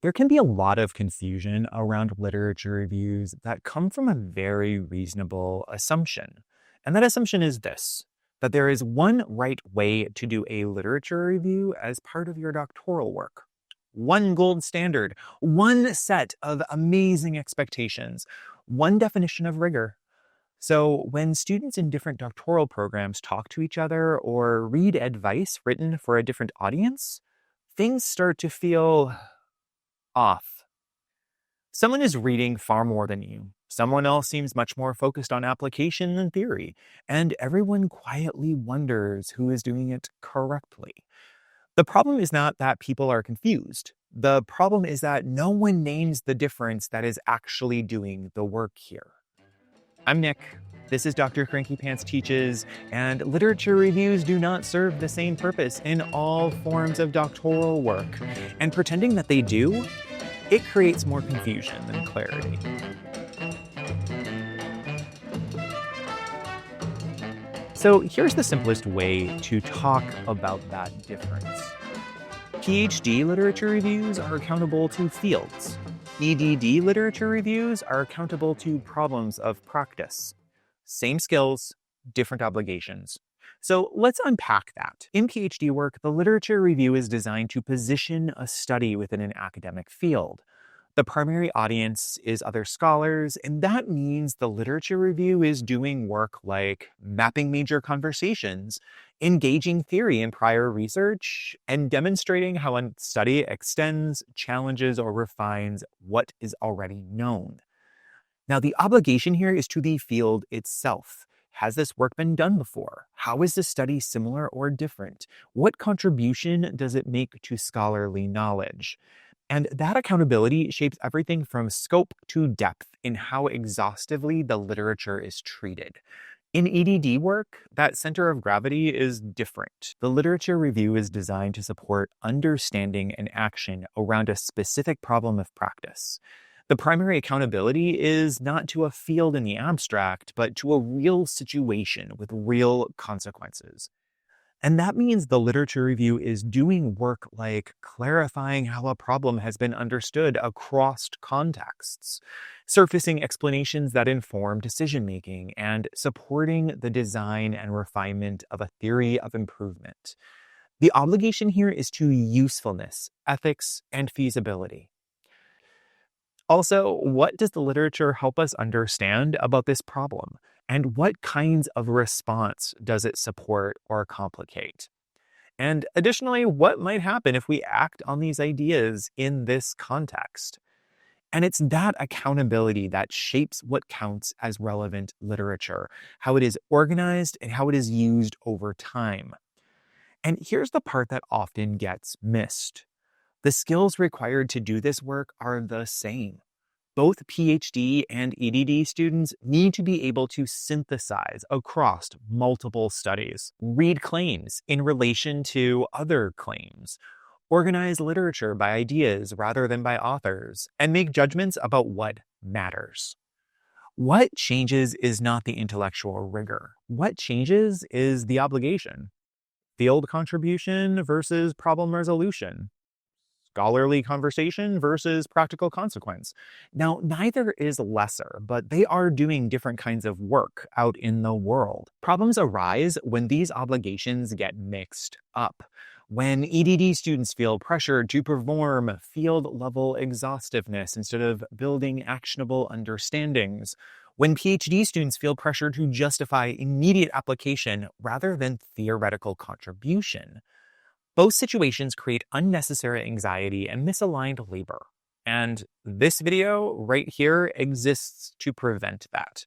There can be a lot of confusion around literature reviews that come from a very reasonable assumption. And that assumption is this, that there is one right way to do a literature review as part of your doctoral work. One gold standard, one set of amazing expectations, one definition of rigor. So when students in different doctoral programs talk to each other or read advice written for a different audience, things start to feel off. Someone is reading far more than you. Someone else seems much more focused on application than theory, and everyone quietly wonders who is doing it correctly. The problem is not that people are confused. The problem is that no one names the difference that is actually doing the work here. I'm Nick. This is Dr. Cranky Pants Teaches, and literature reviews do not serve the same purpose in all forms of doctoral work. And pretending that they do, it creates more confusion than clarity. So here's the simplest way to talk about that difference. PhD literature reviews are accountable to fields. EdD literature reviews are accountable to problems of practice. Same skills, different obligations. So let's unpack that. In PhD work, the literature review is designed to position a study within an academic field. The primary audience is other scholars, and that means the literature review is doing work like mapping major conversations, engaging theory in prior research, and demonstrating how a study extends, challenges, or refines what is already known. Now, the obligation here is to the field itself. Has this work been done before? How is the study similar or different? What contribution does it make to scholarly knowledge? And that accountability shapes everything from scope to depth in how exhaustively the literature is treated. In EdD work, that center of gravity is different. The literature review is designed to support understanding and action around a specific problem of practice. The primary accountability is not to a field in the abstract, but to a real situation with real consequences. And that means the literature review is doing work like clarifying how a problem has been understood across contexts, surfacing explanations that inform decision-making, and supporting the design and refinement of a theory of improvement. The obligation here is to usefulness, ethics, and feasibility. Also, what does the literature help us understand about this problem? And what kinds of response does it support or complicate? And additionally, what might happen if we act on these ideas in this context? And it's that accountability that shapes what counts as relevant literature, how it is organized and how it is used over time. And here's the part that often gets missed. The skills required to do this work are the same. Both PhD and EdD students need to be able to synthesize across multiple studies, read claims in relation to other claims, organize literature by ideas rather than by authors, and make judgments about what matters. What changes is not the intellectual rigor. What changes is the obligation. Field contribution versus problem resolution. Scholarly conversation versus practical consequence. Now, neither is lesser, but they are doing different kinds of work out in the world. Problems arise when these obligations get mixed up. When EdD students feel pressured to perform field-level exhaustiveness instead of building actionable understandings. When PhD students feel pressure to justify immediate application rather than theoretical contribution. Both situations create unnecessary anxiety and misaligned labor. And this video right here exists to prevent that.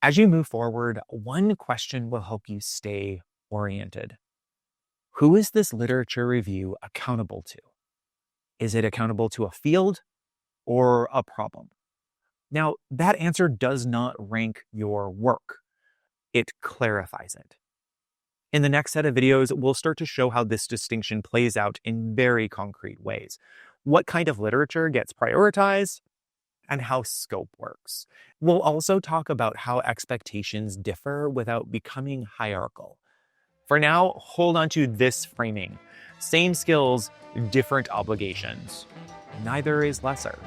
As you move forward, one question will help you stay oriented. Who is this literature review accountable to? Is it accountable to a field or a problem? Now, that answer does not rank your work. It clarifies it. In the next set of videos, we'll start to show how this distinction plays out in very concrete ways. What kind of literature gets prioritized and how scope works. We'll also talk about how expectations differ without becoming hierarchical. For now, hold on to this framing. Same skills, different obligations. Neither is lesser.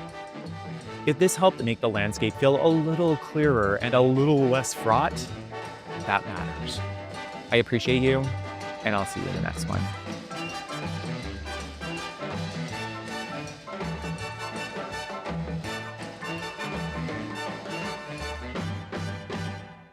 If this helped make the landscape feel a little clearer and a little less fraught, that matters. I appreciate you, and I'll see you in the next one.